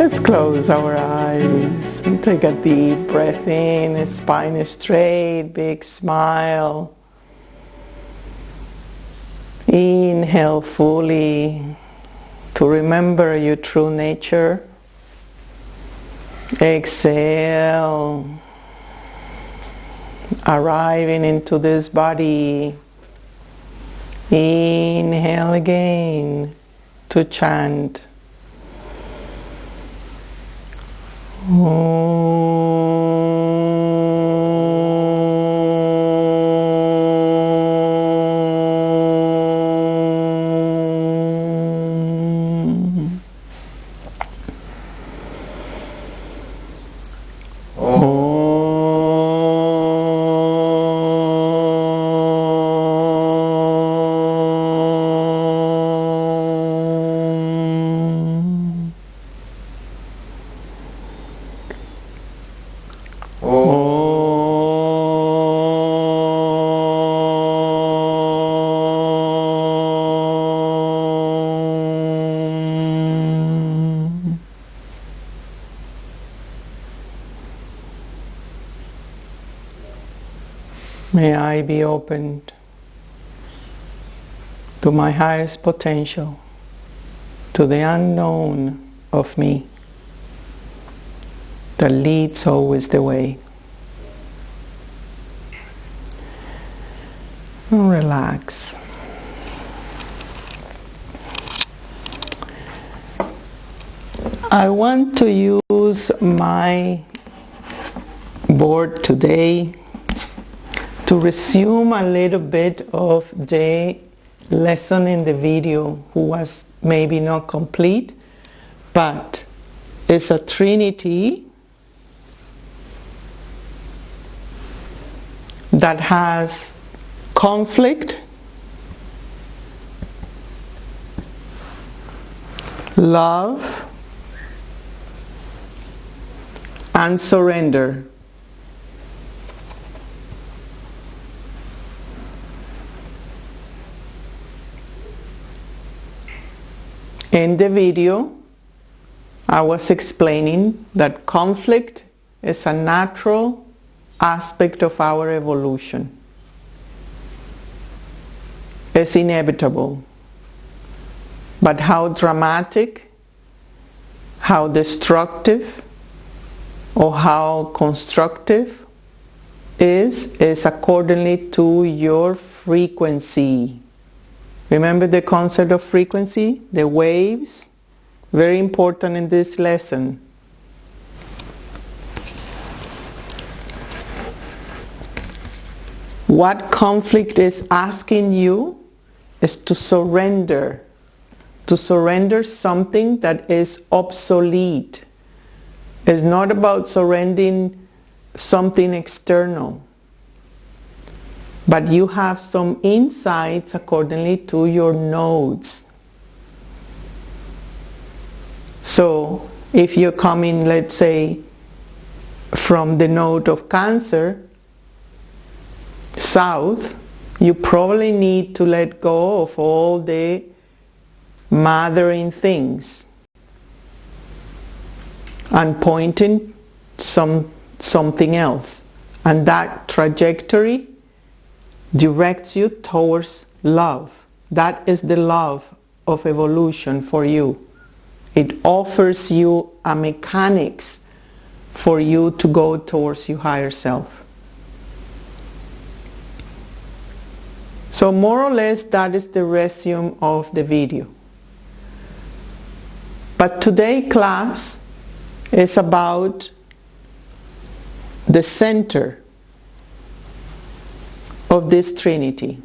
Let's close our eyes and take a deep breath in, spine straight, big smile. Inhale fully to remember your true nature. Exhale, arriving into this body. Inhale again to chant. May I be opened to my highest potential, to the unknown of me that leads always the way. Relax. I want to use my board today to resume a little bit of the lesson in the video who was maybe not complete, but it's a trinity that has conflict, love, and surrender. In the video, I was explaining that conflict is a natural aspect of our evolution. It's inevitable. But how dramatic, how destructive, or how constructive is accordingly to your frequency. Remember the concept of frequency? The waves, very important in this lesson. What conflict is asking you is to surrender something that is obsolete. It's not about surrendering something external, but you have some insights accordingly to your nodes. So if you're coming, let's say, from the node of Cancer, south, you probably need to let go of all the mothering things and pointing something else. And that trajectory directs you towards love. That is the love of evolution for you. It offers you a mechanics for you to go towards your higher self. So more or less that is the resume of the video. But today's class is about the center of this trinity.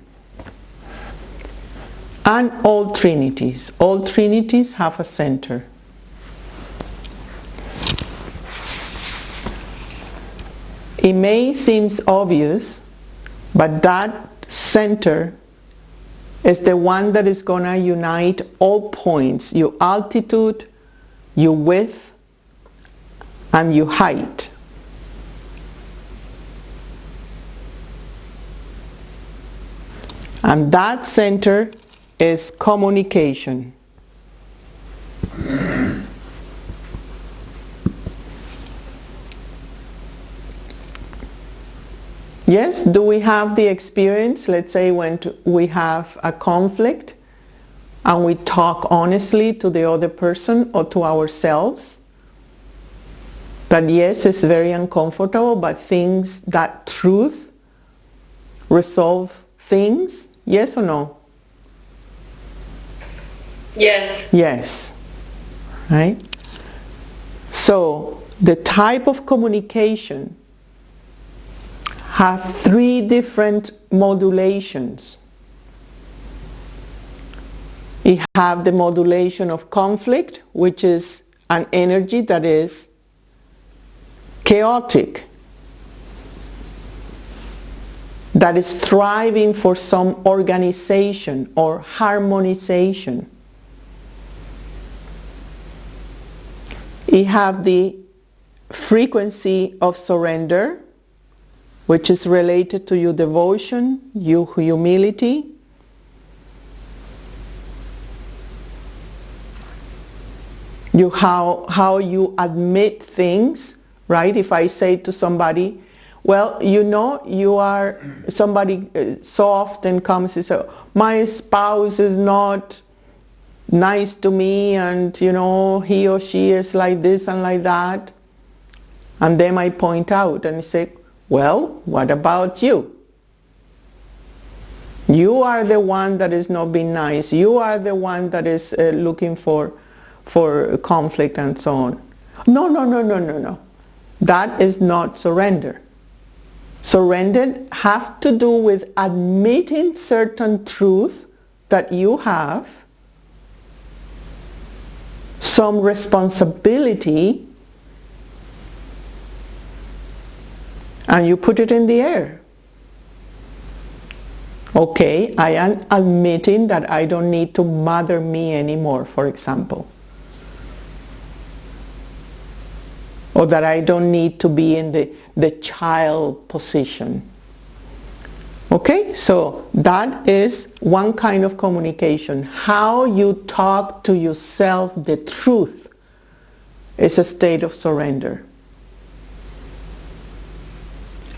And all trinities have a center. It may seem obvious, but that center is the one that is going to unite all points, your altitude, your width, and your height. And that center is communication. Yes, do we have the experience, let's say when we have a conflict and we talk honestly to the other person or to ourselves, that yes, it's very uncomfortable, but that truth resolve things, yes or no? Yes. Yes, right? So the type of communication have 3 different modulations. You have the modulation of conflict, which is an energy that is chaotic, that is striving for some organization or harmonization. You have the frequency of surrender, which is related to your devotion, your humility. How you admit things, right? If I say to somebody, well, you are, somebody so often comes and says, my spouse is not nice to me, and he or she is like this and like that. And then I point out and say, well, what about you? You are the one that is not being nice. You are the one that is looking for conflict and so on. No. That is not surrender. Surrender has to do with admitting certain truth that you have, some responsibility, and you put it in the air. Okay, I am admitting that I don't need to mother me anymore, for example. Or that I don't need to be in the child position. Okay, so that is one kind of communication. How you talk to yourself the truth is a state of surrender.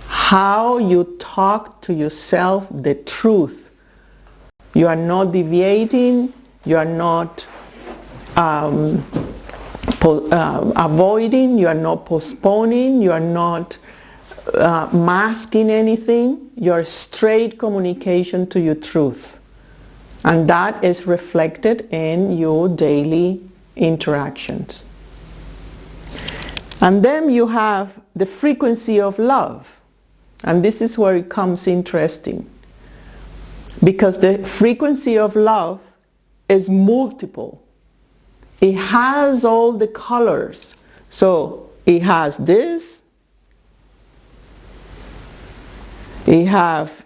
How you talk to yourself the truth. You are not deviating, you are not avoiding, you are not postponing, you are not masking anything. You are straight communication to your truth. And that is reflected in your daily interactions. And then you have the frequency of love. And this is where it comes interesting. Because the frequency of love is multiple. It has all the colors. So it has this. It have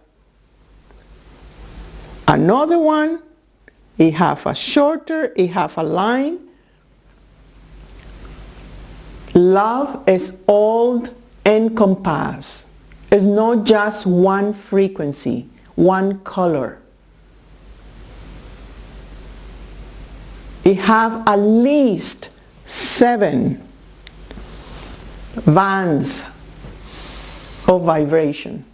another one. It have a shorter. It have a line. Love is all encompassed. It's not just one frequency, one color. It have at least 7 bands of vibration.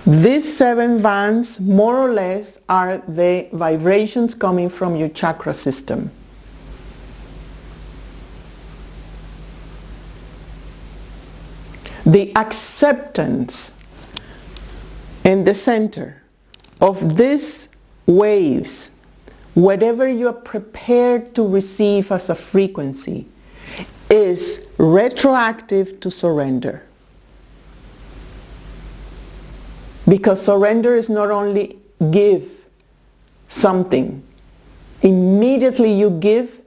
These 7 bands, more or less, are the vibrations coming from your chakra system. The acceptance in the center of these waves, whatever you are prepared to receive as a frequency, is retroactive to surrender. Because surrender is not only give something. Immediately you give,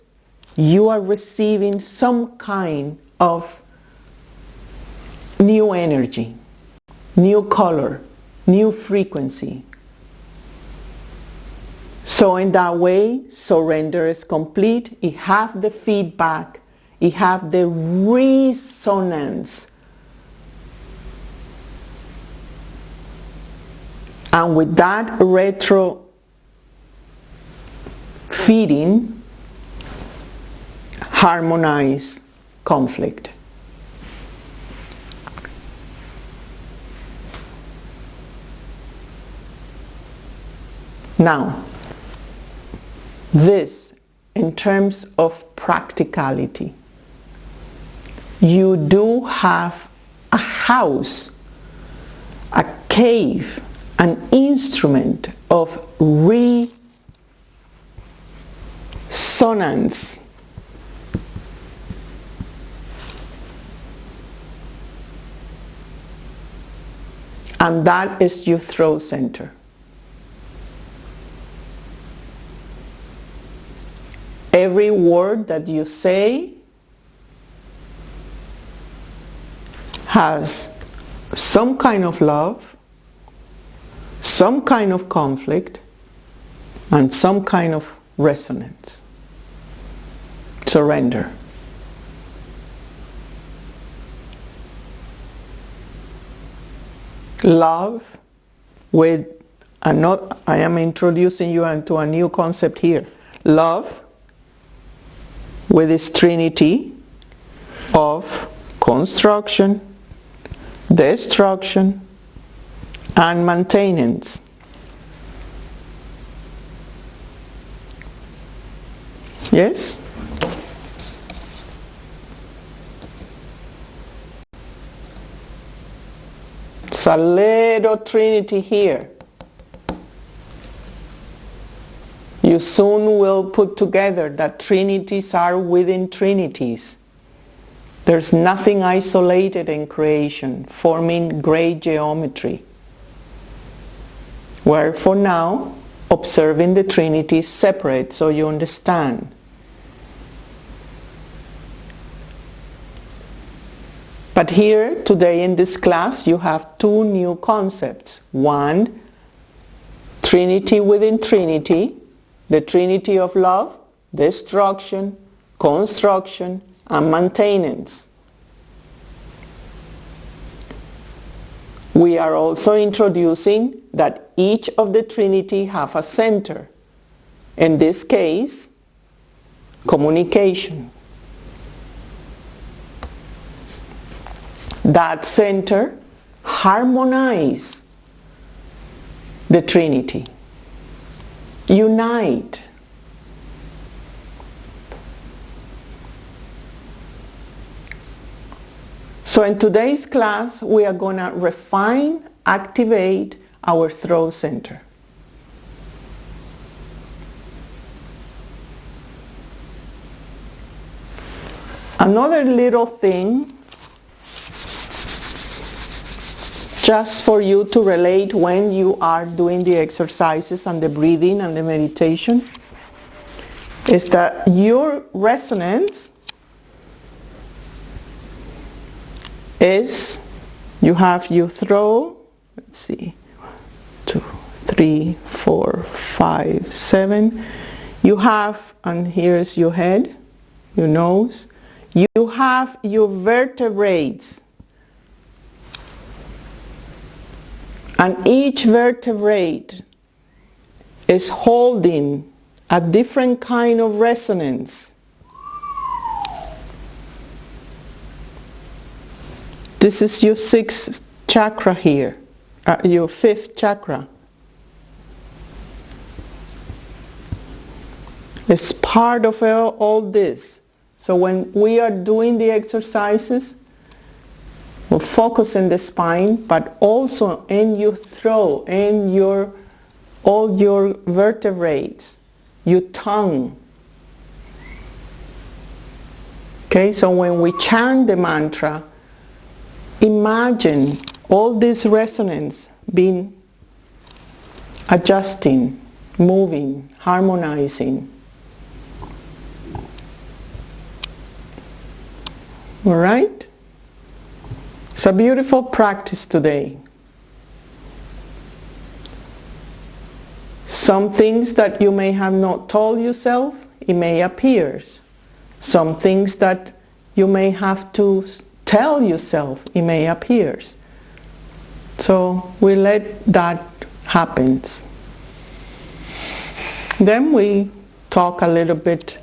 you are receiving some kind of new energy, new color, new frequency. So in that way, surrender is complete. It has the feedback. It has the resonance. And with that retro feeding, harmonize conflict. Now, this in terms of practicality. You do have a house, a cave, an instrument of resonance. And that is your throat center. Every word that you say has some kind of love, some kind of conflict, and some kind of resonance. Surrender. Love with I am introducing you into a new concept here. Love with its trinity of construction, destruction, and maintenance. Yes? It's a little trinity here. You soon will put together that trinities are within trinities. There's nothing isolated in creation, forming great geometry. Where for now, observing the trinity is separate, so you understand. But here, today in this class, you have two new concepts. One, trinity within trinity, the trinity of love, destruction, construction, and maintenance. We are also introducing that each of the trinity have a center. In this case, communication. That center harmonize the trinity. Unite. So in today's class, we are going to refine, activate our throat center. Another little thing, just for you to relate when you are doing the exercises and the breathing and the meditation, is that your resonance is, you have your throat, let's see, 2, 3, 4, 5, 7. You have, and here's your head, your nose. You have your vertebrates. And each vertebrate is holding a different kind of resonance. This is your sixth chakra here, your fifth chakra. It's part of all this. So when we are doing the exercises, we'll focus in the spine, but also in your throat, in all your vertebrates, your tongue. Okay, so when we chant the mantra, imagine all this resonance being adjusting, moving, harmonizing. All right? It's a beautiful practice today. Some things that you may have not told yourself, it may appear. Some things that you may have to tell yourself, it may appear. So we let that happen. Then we talk a little bit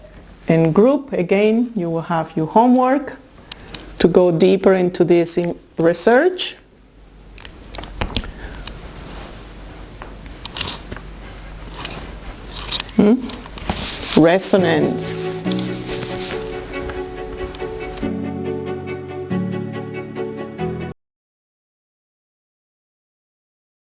in group. Again, you will have your homework to go deeper into this research. Resonance.